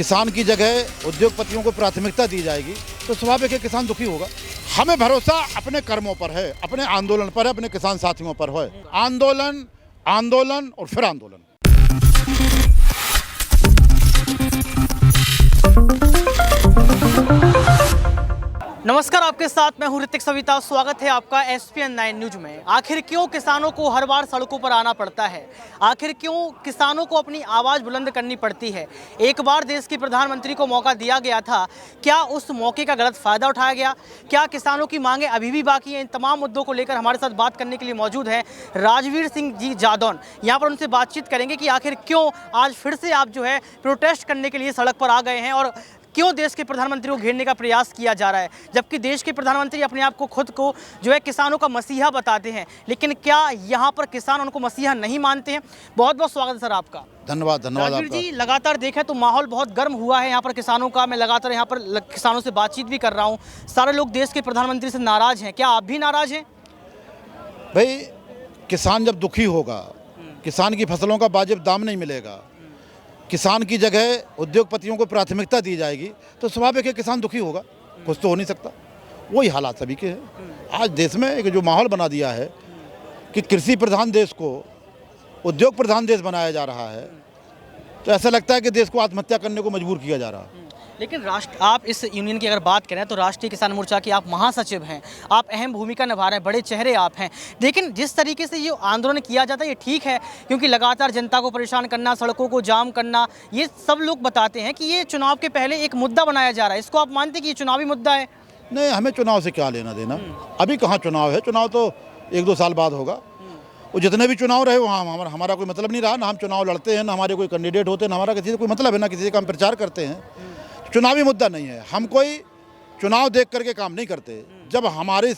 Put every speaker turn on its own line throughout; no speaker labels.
किसान की जगह उद्योगपतियों को प्राथमिकता दी जाएगी तो स्वाभाविक है किसान दुखी होगा। हमें भरोसा अपने कर्मों पर है, अपने आंदोलन पर है, अपने किसान साथियों पर है। आंदोलन, आंदोलन और फिर आंदोलन।
नमस्कार, आपके साथ मैं हूं ऋतिक सविता। स्वागत है आपका SPN 9 न्यूज में। आखिर क्यों किसानों को हर बार सड़कों पर आना पड़ता है? आखिर क्यों किसानों को अपनी आवाज़ बुलंद करनी पड़ती है? एक बार देश के प्रधानमंत्री को मौका दिया गया था, क्या उस मौके का गलत फ़ायदा उठाया गया? क्या किसानों की मांगें अभी भी बाकी हैं? इन तमाम मुद्दों को लेकर हमारे साथ बात करने के लिए मौजूद है राजवीर सिंह जी जादौन। यहाँ पर उनसे बातचीत करेंगे कि आखिर क्यों आज फिर से आप जो है प्रोटेस्ट करने के लिए सड़क पर आ गए हैं और क्यों देश के प्रधानमंत्री को घेरने का प्रयास किया जा रहा है, जबकि देश के प्रधानमंत्री अपने आप को खुद को जो है किसानों का मसीहा बताते हैं। लेकिन क्या यहाँ पर किसान उनको मसीहा नहीं मानते हैं? बहुत बहुत स्वागत है सर आपका।
धन्यवाद
राजवीर जी, लगातार देखें तो माहौल बहुत गर्म हुआ है यहाँ पर किसानों का। मैं लगातार यहाँ पर किसानों से बातचीत भी कर रहा हूँ। सारे लोग देश के प्रधानमंत्री से नाराज़ हैं। क्या आप भी नाराज़ हैं?
भाई, किसान जब दुखी होगा, किसान की फसलों का वाजिब दाम नहीं मिलेगा, किसान की जगह उद्योगपतियों को प्राथमिकता दी जाएगी तो स्वाभाविक है किसान दुखी होगा। कुछ तो हो नहीं सकता। वही हालात सभी के हैं। आज देश में एक जो माहौल बना दिया है कि कृषि प्रधान देश को उद्योग प्रधान देश बनाया जा रहा है, तो ऐसा लगता है कि देश को आत्महत्या करने को मजबूर किया जा रहा है।
लेकिन आप इस यूनियन की अगर बात करें तो राष्ट्रीय किसान मोर्चा के आप महासचिव हैं, आप अहम भूमिका निभा रहे हैं, बड़े चेहरे आप हैं। लेकिन जिस तरीके से ये आंदोलन किया जाता है ये ठीक है, क्योंकि लगातार जनता को परेशान करना, सड़कों को जाम करना, ये सब लोग बताते हैं कि ये चुनाव के पहले एक मुद्दा बनाया जा रहा है। इसको आप मानते हैं कि ये चुनावी मुद्दा है?
नहीं, हमें चुनाव से क्या लेना देना। अभी कहाँ चुनाव है? चुनाव तो 1-2 साल बाद होगा। वो जितने भी चुनाव रहे वहाँ हमारा कोई मतलब नहीं रहा। ना हम चुनाव लड़ते हैं, ना हमारे कोई कैंडिडेट होते हैं, ना हमारा किसी से कोई मतलब है, ना किसी का हम प्रचार करते हैं। चुनावी मुद्दा नहीं है। हम कोई चुनाव देख करके काम नहीं करते। जब हमारे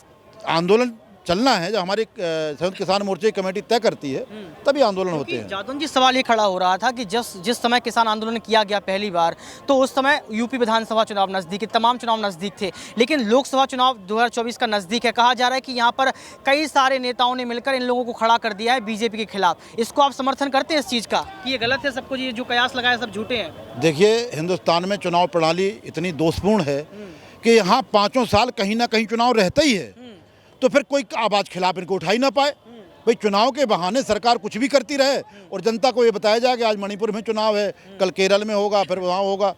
आंदोलन चलना है, जब हमारी संयुक्त किसान मोर्चे की कमेटी तय करती है, तभी आंदोलन होते हैं।
जादौन जी, सवाल ये खड़ा हो रहा था कि जिस समय किसान आंदोलन किया गया पहली बार, तो उस समय यूपी विधानसभा चुनाव नज़दीक, तमाम चुनाव नज़दीक थे। लेकिन लोकसभा चुनाव 2024 का नज़दीक है। कहा जा रहा है कि यहाँ पर कई सारे नेताओं ने मिलकर इन लोगों को खड़ा कर दिया है बीजेपी के खिलाफ। इसको आप समर्थन करते हैं इस चीज़ का कि ये गलत है? सब कुछ ये जो कयास लगाए सब झूठे हैं?
देखिए, हिंदुस्तान में चुनाव प्रणाली इतनी दोषपूर्ण है कि यहाँ 5 साल कहीं ना कहीं चुनाव रहता ही है, तो फिर कोई आवाज़ खिलाफ इनको उठा ही ना पाए। भाई, चुनाव के बहाने सरकार कुछ भी करती रहे और जनता को ये बताया जाए कि आज मणिपुर में चुनाव है, कल केरल में होगा, फिर वहाँ होगा।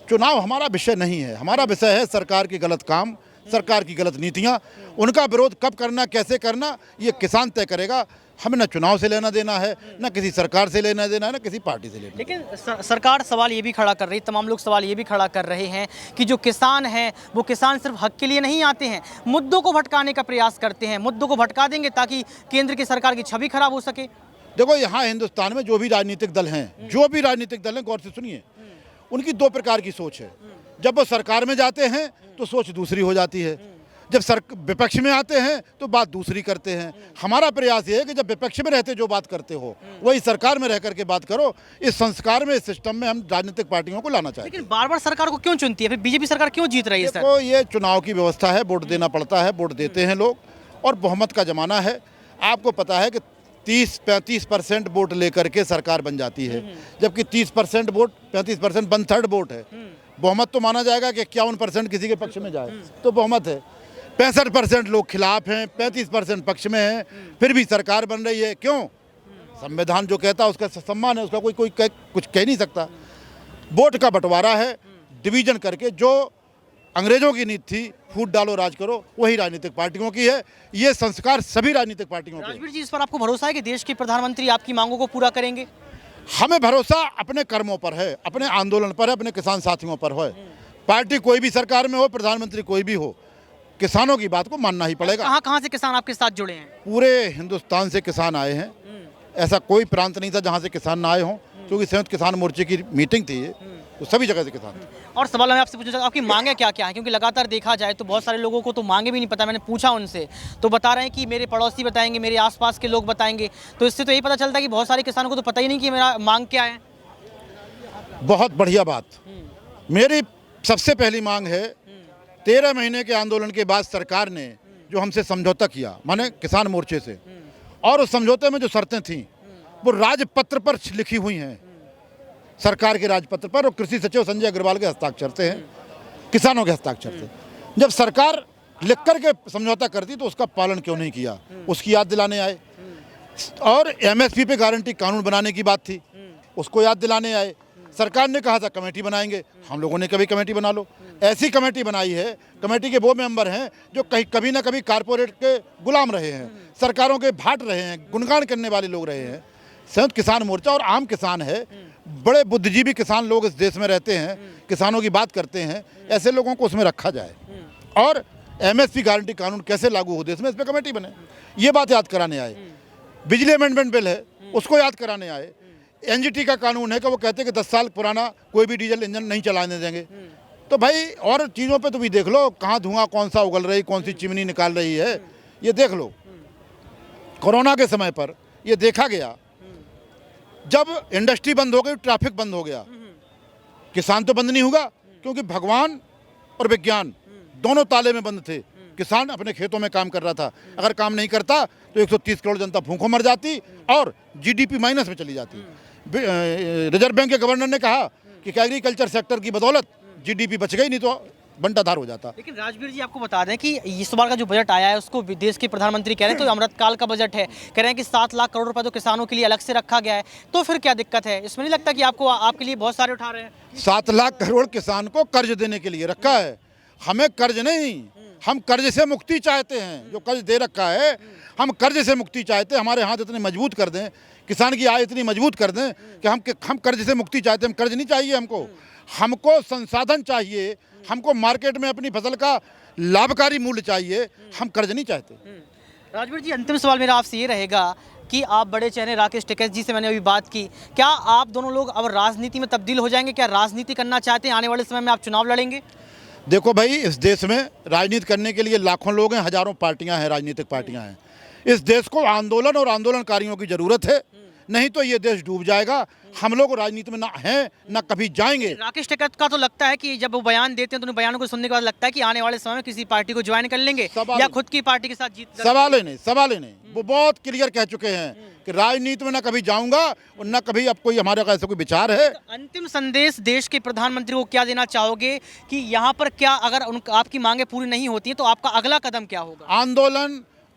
चुनाव हमारा विषय नहीं है। हमारा विषय है सरकार की गलत काम, सरकार की गलत नीतियाँ। उनका विरोध कब करना, कैसे करना, ये किसान तय करेगा। हमें ना चुनाव से लेना देना है, ना किसी सरकार से लेना देना है, ना किसी पार्टी से लेना।
लेकिन सरकार सवाल ये भी खड़ा कर रही, तमाम लोग सवाल ये भी खड़ा कर रहे हैं कि जो किसान हैं वो किसान सिर्फ हक के लिए नहीं आते हैं, मुद्दों को भटकाने का प्रयास करते हैं। मुद्दों को भटका देंगे ताकि केंद्र की सरकार की छवि खराब हो सके।
देखो, यहाँ हिंदुस्तान में जो भी राजनीतिक दल हैं, गौर से सुनिए, उनकी 2 प्रकार की सोच है। जब वो सरकार में जाते हैं तो सोच दूसरी हो जाती है, जब विपक्ष में आते हैं तो बात दूसरी करते हैं। हमारा प्रयास ये है कि जब विपक्ष में रहते जो बात करते हो वही सरकार में रह करके बात करो। इस संस्कार में, इस सिस्टम में हम राजनीतिक पार्टियों को लाना चाहते हैं।
लेकिन बार बार सरकार को क्यों चुनती है? फिर बीजेपी सरकार क्यों जीत रही है?
देखो, ये चुनाव की व्यवस्था है, वोट देना पड़ता है, वोट देते हैं लोग, और बहुमत का जमाना है। आपको पता है कि 30-35% वोट लेकर के सरकार बन जाती है, जबकि 30% वोट, 35% 1/3 वोट है। बहुमत तो माना जाएगा कि 51% किसी के पक्ष में जाए तो बहुमत है। 65% लोग खिलाफ हैं, 35% पक्ष में हैं, फिर भी सरकार बन रही है। क्यों? संविधान जो कहता है उसका सम्मान है, उसका कोई कुछ कह नहीं सकता। वोट का बंटवारा है, डिवीजन करके। जो अंग्रेजों की नीति थी, फूट डालो राज करो, वही राजनीतिक पार्टियों की है। ये संस्कार सभी राजनीतिक पार्टियों के।
राजवीर जी, इस पर आपको भरोसा है कि देश के प्रधानमंत्री आपकी मांगों को पूरा करेंगे?
हमें भरोसा अपने कर्मों पर है, अपने आंदोलन पर है, अपने किसान साथियों पर है। पार्टी कोई भी सरकार में हो, प्रधानमंत्री कोई भी हो, किसानों की बात को मानना ही पड़ेगा।
कहाँ से किसान आपके साथ जुड़े हैं? पूरे
हिंदुस्तान से किसान आए हैं। ऐसा कोई प्रांत नहीं था जहाँ से किसान ना आए हों, क्योंकि संयुक्त किसान मोर्चे की मीटिंग थी ये, तो सभी जगह से किसान।
और सवाल मैं आपसे पूछना चाहता हूँ, आपकी मांगे क्या क्या हैं? क्योंकि लगातार देखा जाए तो बहुत सारे लोगों को तो मांगे भी नहीं पता। मैंने पूछा उनसे तो बता रहे हैं कि मेरे पड़ोसी बताएंगे, मेरे आसपास के लोग बताएंगे। तो इससे तो यही पता चलता है कि बहुत सारे किसानों को तो पता ही नहीं कि मेरा मांग क्या है।
बहुत बढ़िया बात। मेरी सबसे पहली मांग है, 13 महीने के आंदोलन के बाद सरकार ने जो हमसे समझौता किया, माने किसान मोर्चे से, और उस समझौते में जो शर्तें थीं वो राजपत्र पर लिखी हुई हैं। सरकार के राजपत्र पर और कृषि सचिव संजय अग्रवाल के हस्ताक्षर से हैं, किसानों के हस्ताक्षर से। जब सरकार लिख करके समझौता करती तो उसका पालन क्यों नहीं किया, उसकी याद दिलाने आए। और एमएसपी पे गारंटी कानून बनाने की बात थी, उसको याद दिलाने आए। सरकार ने कहा था कमेटी बनाएंगे, हम लोगों ने कभी कमेटी बना लो, ऐसी कमेटी बनाई है, कमेटी के वो मेंबर हैं जो कभी ना कभी कारपोरेट के गुलाम रहे हैं, सरकारों के भाट रहे हैं, गुणगान करने वाले लोग रहे हैं। संयुक्त किसान मोर्चा और आम किसान है, बड़े बुद्धिजीवी किसान लोग इस देश में रहते हैं, किसानों की बात करते हैं, ऐसे लोगों को उसमें रखा जाए और एमएसपी गारंटी कानून कैसे लागू हो देश में, इस पर कमेटी बने, ये बात याद कराने आए। बिजली अमेंडमेंट बिल है, उसको याद कराने आए। एनजीटी का कानून है कि वो कहते हैं कि 10 साल पुराना कोई भी डीजल इंजन नहीं चलाने देंगे। तो भाई और चीज़ों पे तो भी देख लो, कहाँ धुआं कौन सा उगल रही, कौन सी चिमनी निकाल रही है, ये देख लो। कोरोना के समय पर ये देखा गया, जब इंडस्ट्री बंद हो गई, ट्रैफिक बंद हो गया, किसान तो बंद नहीं होगा क्योंकि भगवान और विज्ञान दोनों ताले में बंद थे। किसान अपने खेतों में काम कर रहा था, अगर काम नहीं करता तो 130 करोड़ जनता भूखों मर जाती और जीडीपी माइनस में चली जाती। रिजर्व बैंक के गवर्नर ने कहा कि एग्रीकल्चर सेक्टर की बदौलत जीडीपी बच गई, नहीं तो बंटाधार हो जाता।
लेकिन राजवीर जी आपको बता दें कि इस बार का जो बजट आया है उसको विदेश के प्रधानमंत्री कह रहे हैं तो अमृतकाल का बजट है, कह रहे हैं कि 7 लाख करोड़ रुपए तो किसानों के लिए अलग से रखा गया है, तो फिर क्या दिक्कत है? इसमें नहीं लगता कि आपके लिए बहुत सारे उठा रहे हैं?
7 लाख करोड़ किसान को कर्ज देने के लिए रखा है, हमें कर्ज नहीं, हम कर्ज से मुक्ति चाहते हैं। जो कर्ज दे रखा है, हम कर्ज से मुक्ति चाहते हैं, हमारे हाथ इतने मजबूत कर दें, किसान की आय इतनी मजबूत कर दें कि हम कर्ज से मुक्ति चाहते हैं। हम कर्ज नहीं चाहिए, हमको संसाधन चाहिए, हमको मार्केट में अपनी फसल का लाभकारी मूल्य चाहिए, हम कर्ज नहीं चाहते।
राजवीर जी अंतिम सवाल मेरा आपसे ये रहेगा कि आप बड़े चेहरे राकेश टिकैत जी से मैंने अभी बात की, क्या आप दोनों लोग अब राजनीति में तब्दील हो जाएंगे? क्या राजनीति करना चाहते हैं? आने वाले समय में आप चुनाव लड़ेंगे?
देखो भाई, इस देश में राजनीति करने के लिए लाखों लोग हैं, हजारों पार्टियां हैं, राजनीतिक पार्टियां हैं। इस देश को आंदोलन और आंदोलनकारियों की जरूरत है, नहीं तो ये देश डूब जाएगा। हम लोग राजनीति में ना हैं ना कभी जाएंगे।
राकेश टिकैत का तो लगता है कि जब वो बयान देते हैं तो उन बयानों को सुनने के बाद लगता है कि आने वाले समय में किसी पार्टी को ज्वाइन कर लेंगे या खुद की पार्टी के साथ जीत।
सवाल ही नहीं। वो बहुत क्लियर कह चुके हैं कि राजनीति में ना कभी जाऊंगा और ना कभी अब कोई हमारा ऐसा कोई विचार है।
तो अंतिम संदेश देश के प्रधानमंत्री को क्या देना चाहोगे कि यहाँ पर क्या अगर आपकी मांगे पूरी नहीं होती है तो आपका अगला कदम क्या होगा?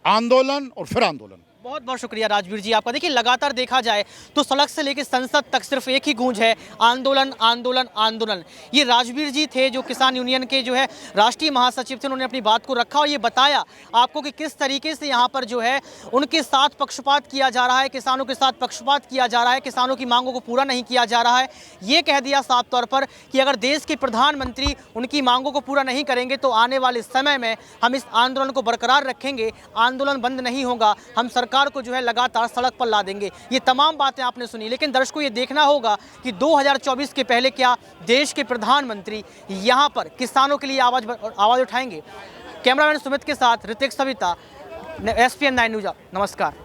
आंदोलन और फिर आंदोलन।
बहुत बहुत शुक्रिया राजवीर जी आपका। देखिए लगातार देखा जाए तो सड़क से लेकर संसद तक सिर्फ एक ही गूंज है, आंदोलन आंदोलन आंदोलन। ये राजवीर जी थे जो किसान यूनियन के जो है राष्ट्रीय महासचिव थे, उन्होंने अपनी बात को रखा और ये बताया आपको कि किस तरीके से यहाँ पर जो है उनके साथ पक्षपात किया जा रहा है, किसानों के साथ पक्षपात किया जा रहा है, किसानों की मांगों को पूरा नहीं किया जा रहा है। ये कह दिया साफ तौर पर कि अगर देश के प्रधानमंत्री उनकी मांगों को पूरा नहीं करेंगे तो आने वाले समय में हम इस आंदोलन को बरकरार रखेंगे, आंदोलन बंद नहीं होगा, हम सरकार को जो है लगातार सड़क पर ला देंगे। ये तमाम बातें आपने सुनी, लेकिन दर्शकों ये देखना होगा कि 2024 के पहले क्या देश के प्रधानमंत्री यहाँ पर किसानों के लिए आवाज उठाएंगे। कैमरामैन सुमित के साथ ऋतिक सविता, SPN 9 न्यूज। नमस्कार।